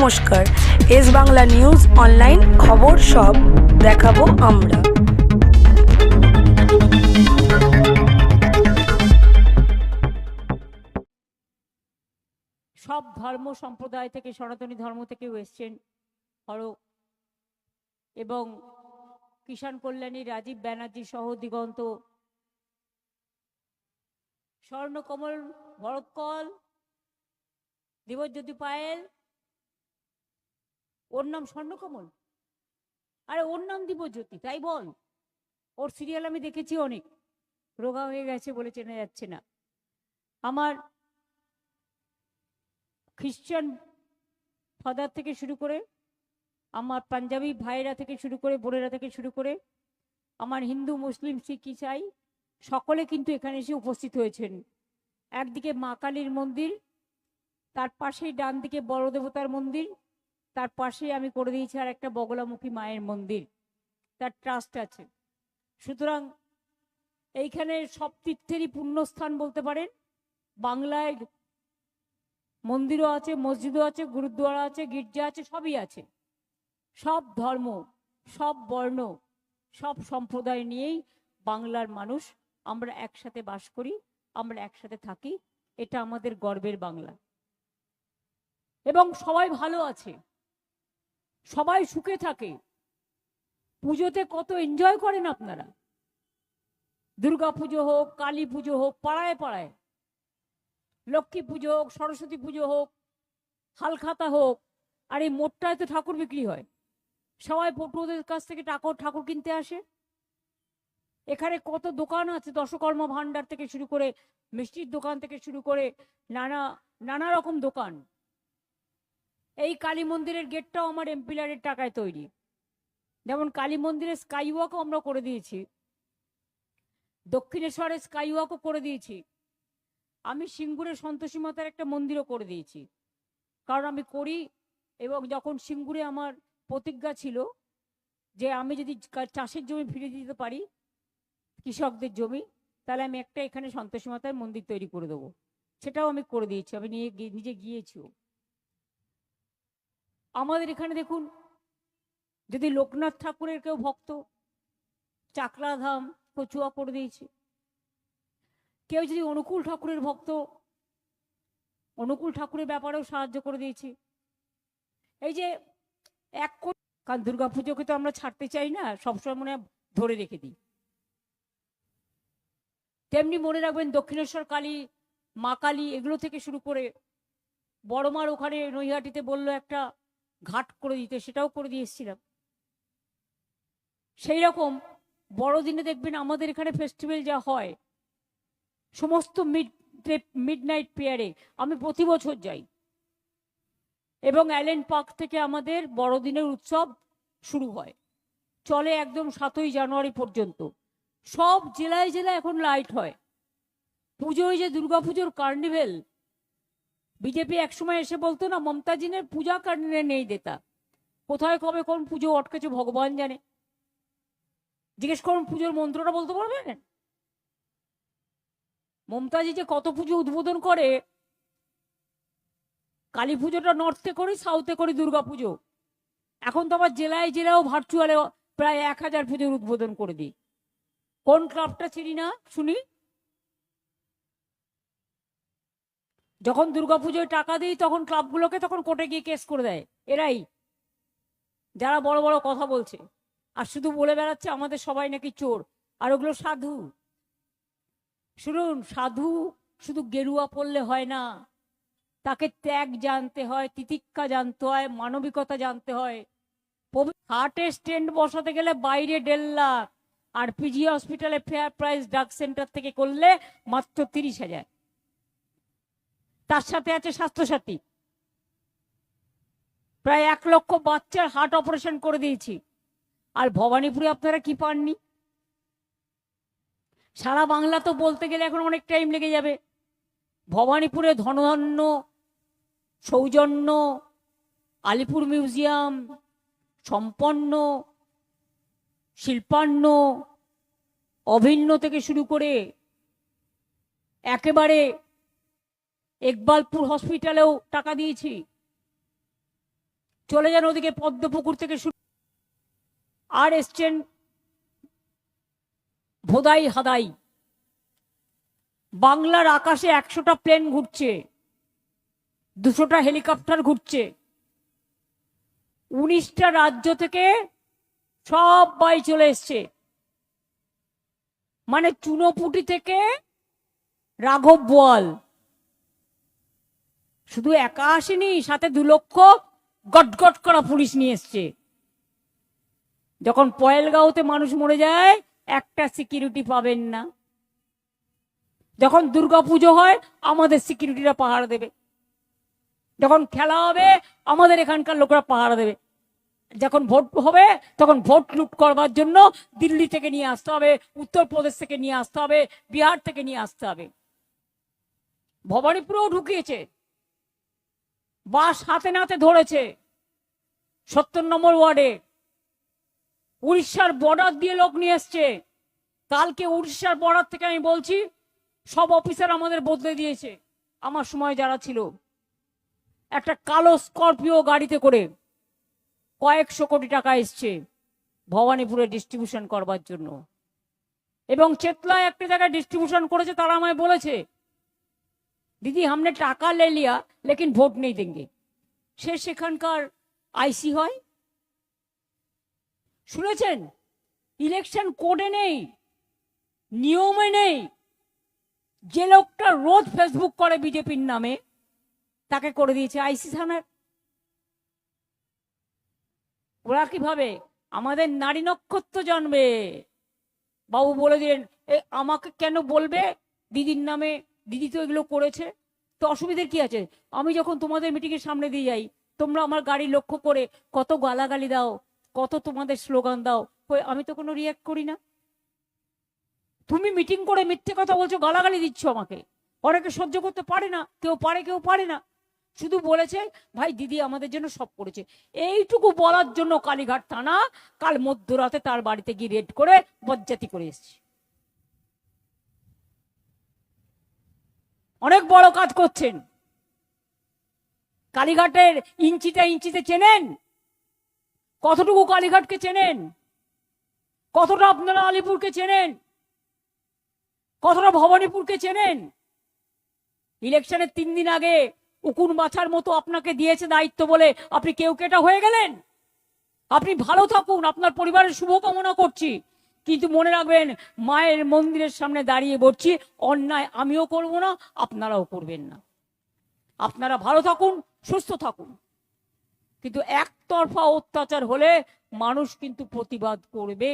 নমস্কার, S Bangla news online খবর সব দেখাবো আমরা। সব ধর্ম সম্প্রদায় থেকে, সনাতনী ধর্ম থেকেও এসছেন এবং কিষাণ কল্যাণী রাজীব ব্যানার্জি সহ দিগন্ত, স্বর্ণকমল ভরতকল, দেবজ্যোতি পায়েল। ওর নাম স্বর্ণকমল, আরে ওর নাম দিবজ্যোতি, তাই বল। ওর সিরিয়াল আমি দেখেছি, অনেক রোগা হয়ে গেছে বলে চেনা যাচ্ছে না। আমার খ্রিস্টান ফাদার থেকে শুরু করে, আমার পাঞ্জাবি ভাইরা থেকে শুরু করে, বোনেরা থেকে শুরু করে, আমার হিন্দু মুসলিম শিখ ইসাই সকলে কিন্তু এখানে এসে উপস্থিত হয়েছেন। একদিকে মা কালীর মন্দির, তার পাশেই ডান দিকে বড় দেবতার মন্দির, তার পাশেই আমি করে দিয়েছি আর একটা বগলামুখী মায়ের মন্দির, তার ট্রাস্ট আছে। সুতরাং এইখানে সব তীর্থেরই পুণ্যস্থান বলতে পারেন। বাংলায় মন্দিরও আছে, মসজিদও আছে, গুরুদ্বারা আছে, গির্জা আছে, সবই আছে। সব ধর্ম, সব বর্ণ, সব সম্প্রদায় নিয়েই বাংলার মানুষ আমরা একসাথে বাস করি, আমরা একসাথে থাকি। এটা আমাদের গর্বের বাংলা। এবং সবাই ভালো আছে, সবাই সুখে থাকে। পুজোতে কত এনজয় করেন আপনারা। দুর্গা পুজো হোক, কালী পুজো হোক, পাড়ায় পাড়ায়, লক্ষ্মী পুজো হোক, সরস্বতী পুজো হোক, হালখাতা হোক, আর এই মোটটায় তো ঠাকুর বিক্রি হয়। সবাই পটুয়াদের কাছ থেকে ঠাকুর কিনতে আসে। এখানে কত দোকান আছে, দশকর্মা ভান্ডার থেকে শুরু করে, মিষ্টির দোকান থেকে শুরু করে, নানা রকম দোকান। এই কালী মন্দিরের গেটটাও আমার এমপিলারের টাকায় তৈরি। যেমন কালী মন্দিরের স্কাই ওয়াকও আমরা করে দিয়েছি, দক্ষিণেশ্বরের স্কাই ওয়াকও করে দিয়েছি। আমি সিঙ্গুরে সন্তোষী মাতার একটা মন্দিরও করে দিয়েছি, কারণ আমি করি। এবং যখন সিঙ্গুরে আমার প্রতিজ্ঞা ছিল যে আমি যদি চাষের জমি ফিরে দিতে পারি, কৃষকদের জমি, তাহলে আমি একটা এখানে সন্তোষী মাতার মন্দির তৈরি করে দেবো। সেটাও আমি করে দিয়েছি, আমি নিজে গিয়েছিও। আমাদের এখানে দেখুন, যদি লোকনাথ ঠাকুরের কেউ ভক্ত, চাকলাধাম কচুয়া করে দিয়েছি। কেউ যদি অনুকূল ঠাকুরের ভক্ত, অনুকূল ঠাকুরের ব্যাপারেও সাহায্য করে দিয়েছি। এই যে কারণ দুর্গাপুজোকে তো আমরা ছাড়তে চাই না, সবসময় মনে ধরে রেখে দিই। তেমনি মনে রাখবেন দক্ষিণেশ্বর কালী, মা কালী, এগুলো থেকে শুরু করে বড়মার ওখানে নৈহাটিতে বললো একটা ঘাট করে দিতে, সেটাও করে দিয়ে এসেছিলাম। সেই রকম বড়দিনে দেখবেন আমাদের এখানে ফেস্টিভ্যাল যা হয়, সমস্ত মিডনাইট প্রেয়ারে আমি প্রতি বছর যাই। এবং অ্যালেন পার্ক থেকে আমাদের বড়দিনের উৎসব শুরু হয়, চলে একদম 7ই জানুয়ারি পর্যন্ত। সব জেলায় জেলায় এখন লাইট হয়। পুজোয় যে দুর্গাপুজোর কার্নিভেল, বিজেপি একসময় এসে বলতো না মমতাজিনের পূজা করনে নেই দেতা। কোথায় কবে কোন পুজো আটকেছে ভগবান জানে। জিজ্ঞেস করুন, পুজোর মন্ত্রটা বলতে পারবেন? মমতাজি যে কত পুজো উদ্বোধন করে, কালী পুজোটা নর্থে করি, সাউথে করি দুর্গা পুজো। এখন তো আবার জেলায় জেলাও ভার্চুয়ালে প্রায় 1000 পুজোর উদ্বোধন করে দিই। কোন ক্লাবটা চিনি না, শুনি। যখন দুর্গাপুজোয় টাকা দিই তখন ক্লাবগুলোকে তখন কোর্টে গিয়ে কেস করে দেয় এরাই, যারা বড় বড় কথা বলছে আর শুধু বলে বেড়াচ্ছে আমাদের সবাই নাকি চোর, আর ওগুলো সাধু। শুনুন, সাধু শুধু গেরুয়া পড়লে হয় না, তাকে ত্যাগ জানতে হয়, তিতিক্ষা জানতে হয়, মানবিকতা জানতে হয়। হার্টে স্টেন্ট বসাতে গেলে বাইরে 1.5 লাখ, আর পিজি হসপিটালে ফেয়ার প্রাইস ড্রাগ সেন্টার থেকে করলে মাত্র 30,000। তার সাথে আছে স্বাস্থ্যসাথী। প্রায় 1 লক্ষ বাচ্চার হার্ট অপারেশন করে দিয়েছি। আর ভবানীপুরে আপনারা কি পাননি? সারা বাংলা তো বলতে গেলে এখন অনেক টাইম লেগে যাবে। ভবানীপুরে ধনধান্য, সৌজন্য, আলিপুর মিউজিয়াম, সম্পন্ন, শিল্পান্ন, অভিন্ন থেকে শুরু করে একেবারে ইকবালপুর হসপিটালেও টাকা দিয়েছি। চলে যান ওদিকে পদ্মপুকুর থেকে শুরু, আর এসছেন ভোদাই হাদাই। বাংলার আকাশে 100টা প্লেন ঘুরছে, 200টা হেলিকপ্টার ঘুরছে, 19টা রাজ্য থেকে সবাই চলে এসছে। মানে চুনোপুটি থেকে রাঘব বোয়াল শুধু একা আসেনি, সাথে 2 লক্ষ গটগট করা পুলিশ নিয়ে এসছে। যখন পয়েলগাঁওতে মানুষ মরে যায় একটা সিকিউরিটি পাবেন না, যখন দুর্গাপুজো হয় আমাদের সিকিউরিটিরা পাহারা দেবে, যখন খেলা হবে আমাদের এখানকার লোকরা পাহারা দেবে, যখন ভোট হবে তখন ভোট লুট করবার জন্য দিল্লি থেকে নিয়ে আসতে হবে, উত্তরপ্রদেশ থেকে নিয়ে আসতে হবে, বিহার থেকে নিয়ে আসতে হবে। ভবানীপুরেও ঢুকিয়েছে, বাস হাতে নাতে ধরেছে 70 নম্বর ওয়ার্ডে। উড়িষ্যার বর্ডার দিয়ে লোক নিয়ে এসছে। কালকে উড়িষ্যার বর্ডার থেকে আমি বলছি সব অফিসার আমাদের বদলে দিয়েছে। আমার সময় যারা ছিল, একটা কালো স্করপিও গাড়িতে করে কয়েকশো কোটি টাকা এসছে ভবানীপুরে ডিস্ট্রিবিউশন করবার জন্য। এবং চেতলায় একটা জায়গায় ডিস্ট্রিবিউশন করেছে, তারা আমায় বলেছে দিদি हमने টাকা ले लिया लेकिन ভোট नहीं देंगे। সে সেখানকার আইসি হয়। শুনেছেন ইলেকশন কোডে নেই, নিয়মে নেই। যে লোকটা রোজ ফেসবুক করে বিজেপির নামে তাকে করে দিয়েছে আইসি থানার। ওরা কিভাবে আমাদের নারী নক্ষত্র জন্মে বাবু বলে দিলেন আমাকে কেন বলবে দিদির নামে, দিদি তো এগুলো করেছে, তো অসুবিধার কি আছে? আমি যখন তোমাদের মিটিং এর সামনে দিয়ে যাই তোমরা আমার গাড়ি লক্ষ্য করে কত গালাগালি দাও, কত তোমাদের স্লোগান দাও, আমি তো কোনো রিয়াক্ট করি না। তুমি মিটিং করে মিথ্যে কথা বলছো, গালাগালি দিচ্ছ আমাকে। অনেকে সহ্য করতে পারে না, কেউ পারে কেউ পারে না। শুধু বলেছে ভাই দিদি আমাদের জন্য সব করেছে, এইটুকু বলার জন্য কালীঘাট থানা কাল মধ্যরাতে তার বাড়িতে গিয়ে রেড করে বজ্জাতি করে এসেছে। অনেক বড় কাজ করছেন। কালীঘাটের ইঞ্চিতে ইঞ্চিতে চেনেন? কতটুকু কালীঘাটকে চেনেন? কতটা আপনারা আলিপুরকে চেনেন? কতটা ভবানীপুরকে চেনেন? ইলেকশনের 3 দিন আগে উকুন বাছার মতো আপনাকে দিয়েছে দায়িত্ব বলে আপনি কেউ কেটা হয়ে গেলেন। আপনি ভালো থাকুন, আপনার পরিবারের শুভকামনা করছি, কিন্তু মনে রাখবেন মায়ের মন্দিরের সামনে দাঁড়িয়ে বলছি অন্যায় আমিও করব না, আপনারাও করবেন না। আপনারা ভালো থাকুন, সুস্থ থাকুন, কিন্তু একতরফা অত্যাচার হলে মানুষ কিন্তু প্রতিবাদ করবে।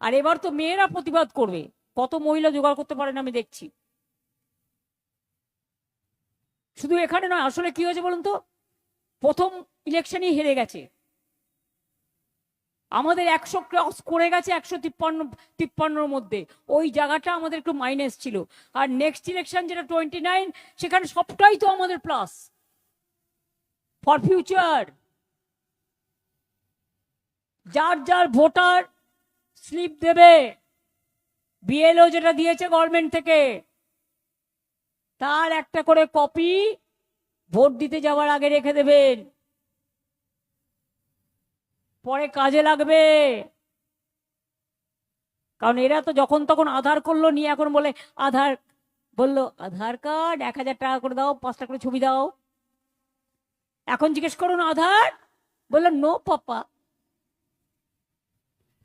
আর এবার তো মেয়েরা প্রতিবাদ করবে। কত মহিলা জোগাড় করতে পারেন আমি দেখছি। শুধু এখানে নয়, আসলে কি হয়েছে বলুন তো, প্রথম ইলেকশনই হেরে গেছে। আমাদের 100 ক্রস করে গেছে 153 মধ্যে, ওই জায়গাটা আমাদের একটু মাইনাস ছিল। আর নেক্সট ইলেকশন যেটা 29, সেখানে সবটাই তো আমাদের প্লাস ফর ফিউচার। যার যার ভোটার স্লিপ দেবে, বিএলও যেটা দিয়েছে গভর্নমেন্ট থেকে তার একটা করে কপি ভোট দিতে যাওয়ার আগে রেখে দেবেন, পরে কাজে লাগবে। কারণ এরা তো যখন তখন আধার করলো নিয়ে এখন বলে আধার, বললো আধার কার্ড 1000 টাকা করে দাও, 5টা করে ছবি দাও। এখন জিজ্ঞেস করুন আধার, বললো নো পাপা।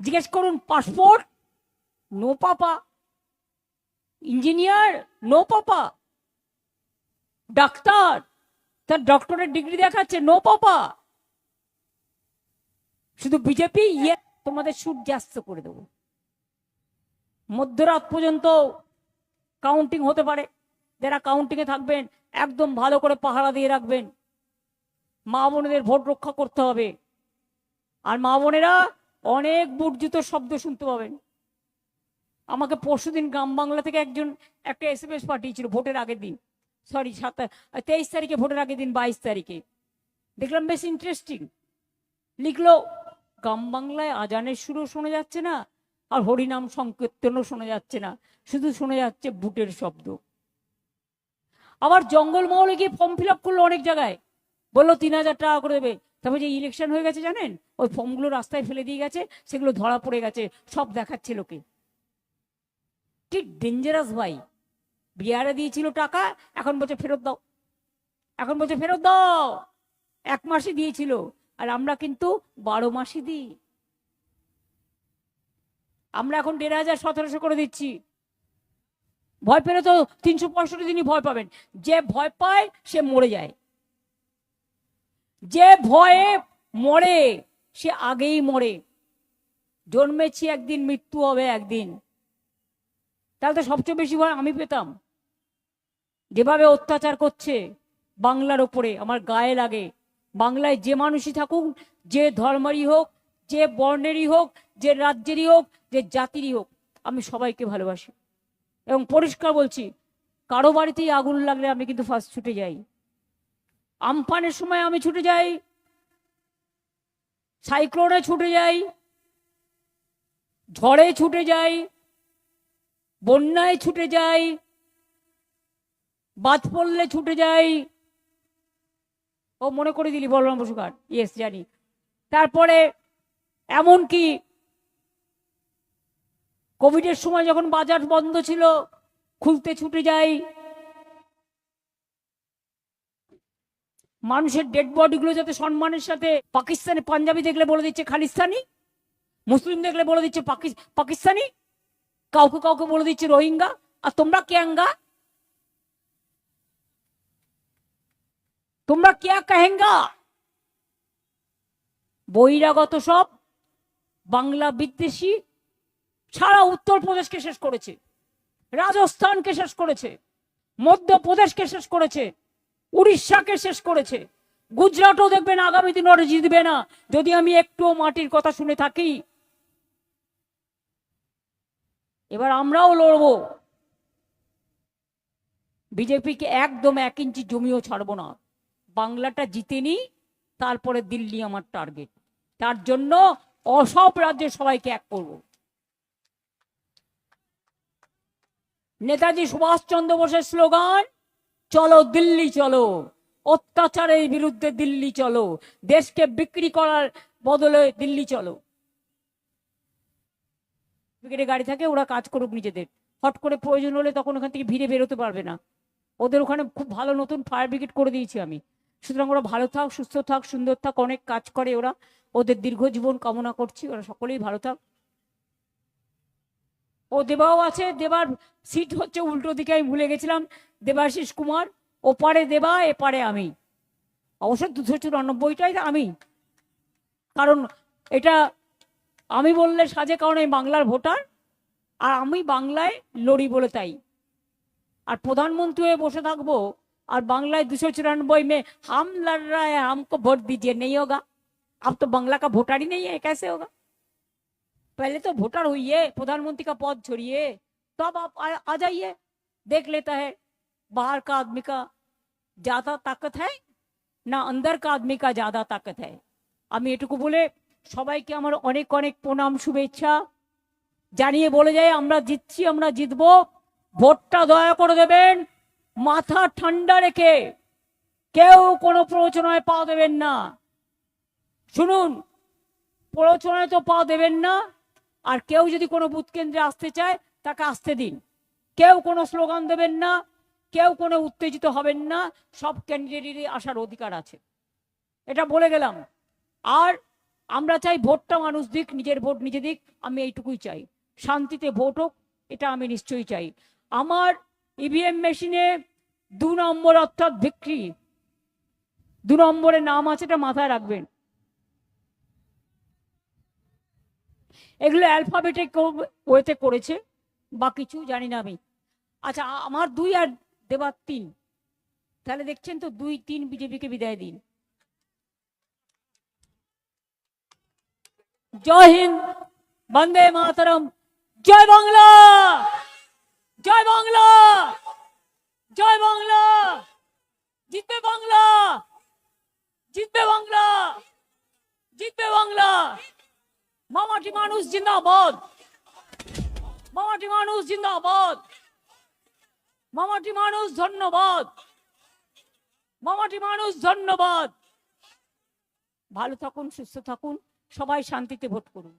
জিজ্ঞেস করুন passport, no papa. Engineer, no papa. ডাক্তার, তার ডক্টরের ডিগ্রি দেখাচ্ছে, নো পাপা। শুধু বিজেপি তোমাদের সূর্যাস্ত করে দেবো। মধ্যরাত পর্যন্ত কাউন্টিং হতে পারে, যারা কাউন্টিং এ থাকবেন একদম ভালো করে পাহারা দিয়ে রাখবেন। মা বোনেদের ভোট রক্ষা করতে হবে। আর মা বোনেরা অনেক বুট জুতোর শব্দ শুনতে পাবেন। আমাকে পরশুদিন গ্রাম বাংলা থেকে একজন একটা SMS পাঠিয়েছিল ভোটের আগের দিন, সরি 23 তারিখে, ভোটের আগের দিন 22 তারিখে। দেখলাম বেশ ইন্টারেস্টিং। লিখলো গ্রাম বাংলায় আজানের সুরও শোনা যাচ্ছে না, আর হরিনাম সংকীর্তনও শোনা যাচ্ছে না, শুধু শোনা যাচ্ছে বুটের শব্দ। আবার জঙ্গলমহলে গিয়ে ফর্ম ফিল আপ করলো অনেক জায়গায়, বললো 3,000 টাকা করে দেবে। তারপর যে ইলেকশন হয়ে গেছে জানেন, ওই ফর্মগুলো রাস্তায় ফেলে দিয়ে গেছে, সেগুলো ধরা পড়ে গেছে, সব দেখাচ্ছে লোকে। কি ডেঞ্জারাস ভাই! বিহারে দিয়েছিল টাকা, এখন বলছে ফেরত দাও, এখন বলছে ফেরত দাও। 1 মাসই দিয়েছিল, আর আমরা কিন্তু 12 মাসই দিই। আমরা এখন 1,500 1,700 করে দিচ্ছি। ভয় পেলে তো 365 দিনই ভয় পাবেন। যে ভয় পায় সে মরে যায়, যে ভয়ে মরে সে আগেই মরে। জন্মেছি একদিন, মৃত্যু হবে একদিন। তাহলে তো সবচেয়ে বেশি ভয় আমি পেতাম। যেভাবে অত্যাচার করছে বাংলার ওপরে, আমার গায়ে লাগে। বাংলায় যে মানুষই থাকুক, যে ধর্মেরই হোক, যে বর্ণেরই হোক, যে রাজ্যেরই হোক, যে জাতিরই হোক, আমি সবাইকে ভালোবাসি। এবং পরিষ্কার বলছি, কারো বাড়িতেই আগুন লাগলে আমি কিন্তু ফার্স্ট ছুটে যাই। আমফানের সময় আমি ছুটে যাই, সাইক্লোনে ছুটে যাই, ঝড়ে ছুটে যাই, বন্যায় ছুটে যাই, বাদ পড়লে ছুটে যাই। ও মনে করে দিলি বলরাম বসুকার, ইয়েস জানি। তারপরে এমনকি কোভিডের সময় যখন বাজার বন্ধ ছিল, খুলতে ছুটে যাই। মানুষের ডেড বডিগুলো যাতে সম্মানের সাথে, পাকিস্তানে পাঞ্জাবি দেখলে বলে দিচ্ছে খালিস্তানি, মুসলিম দেখলে বলে দিচ্ছে পাকিস্তানি, কাউকে কাউকে বলে দিচ্ছে রোহিঙ্গা। আর তোমরা ক্যাঙ্গা, তোমরা ক্যা কহেঙ্গা? বহিরাগত সব বাংলা বিদ্বেষী সারা উত্তরপ্রদেশকে শেষ করেছে, রাজস্থানকে শেষ করেছে, মধ্যপ্রদেশকে শেষ করেছে, উড়িষ্যাকে শেষ করেছে। গুজরাটও দেখবেন আগামী দিন ওরা জিতবে না, যদি আমি একটুও মাটির কথা শুনে থাকি। এবার আমরাও লড়বো। বিজেপিকে একদম 1 ইঞ্চি জমিও ছাড়বো না। বাংলাটা জিতে নি, তারপরে দিল্লি আমার টার্গেট। তার জন্য সব রাজ্যের সবাইকে এক করব। নেতাজি সুভাষচন্দ্র বোসের স্লোগান, চলো দিল্লি চলো, অত্যাচারের বিরুদ্ধে দিল্লি চলো, দেশকে বিক্রি করার বদলে দিল্লি চলো। ব্রিগেডে গাড়ি থাকে, ওরা কাজ করুক নিজেদের। হট করে প্রয়োজন হলে তখন ওখান থেকে ভিড়ে বেরোতে পারবে না। ওদের ওখানে খুব ভালো নতুন ফায়ার ব্রিগেড করে দিয়েছি আমি। সুতরাং ওরা ভালো থাক, সুস্থ থাক, সুন্দর থাক, অনেক কাজ করে ওরা। ওদের দীর্ঘ জীবন কামনা করছি, ওরা সকলেই ভালো থাক। ও দেবাও আছে, দেবার সিট হচ্ছে উল্টো দিকে, আমি ভুলে গেছিলাম। দেবাশিস কুমার, ওপারে দেবা, এপারে আমি। অবশ্য 294টাই আমি, কারণ এটা আমি বললে সাজে, কারণ এই বাংলার ভোটার, আর আমি বাংলায় লড়ি বলে তাই। আর প্রধানমন্ত্রী হয়ে বসে থাকবো, আর বাংলায় 294 में हम लड़ रहा है, हमको वोट दीजिए, नहीं होगा। अब तो बांग्ला का वोटर ही नहीं है, कैसे होगा? पहले तो वोटर हुई, प्रधानमंत्री का पद छोड़िए, तब आप आ जाइए। देख लेता है बाहर का आदमी का ज्यादा ताकत है ना अंदर का आदमी का ज्यादा ताकत है। আমি এটুকু বলে সবাইকে আমার অনেক অনেক প্রণাম, শুভেচ্ছা জানিয়ে বলে যাই, আমরা জিতছি, আমরা জিতবো। ভোটটা দয়া করে দেবেন মাথা ঠান্ডা রেখে, কেউ কোনো প্ররোচনায় পা দেবেন না। শুনুন, প্ররোচনায় তো পা দেবেন না। আর কেউ যদি কোনো বুথ কেন্দ্রে আসতে চায়, তাকে আসতে দিন। কেউ কোনো স্লোগান দেবেন না, কেউ কোনো উত্তেজিত হবেন না। সব ক্যান্ডিডেটেরই আসার অধিকার আছে, এটা বলে গেলাম। আর আমরা চাই ভোটটা মানুষ দিক, নিজের ভোট নিজে দিক, আমি এইটুকুই চাই। শান্তিতে ভোট হোক, এটা আমি নিশ্চয়ই চাই। আমার ইভিএম মেশিনে 2 নম্বর অর্থাৎ ভিক্টরি, 2 নম্বরের নাম আছে, এটা মাথায় রাখবেন। এগুলো অ্যালফাবেটিক ওয়েতে করেছে, বা কিছু জানি না আমি। আচ্ছা, আমার 2 আর দেবার 3, তাহলে দেখছেন তো 2, 3 বিজেপিকে বিদায় দিন। জয় হিন্দ, বন্দে মাতরম, জয় বাংলা, জয় বাংলা, জয় বাংলা। জিতবে বাংলা, জিতবে বাংলা, জিতবে বাংলা। মামাটি মানুষ জিন্দাবাদ, মামাটি মানুষ জিন্দাবাদ, মামাটি মানুষ ধন্যবাদ, মামাটি মানুষ ধন্যবাদ। ভালো থাকুন, সুস্থ থাকুন, সবাই শান্তিতে ভোট করুন।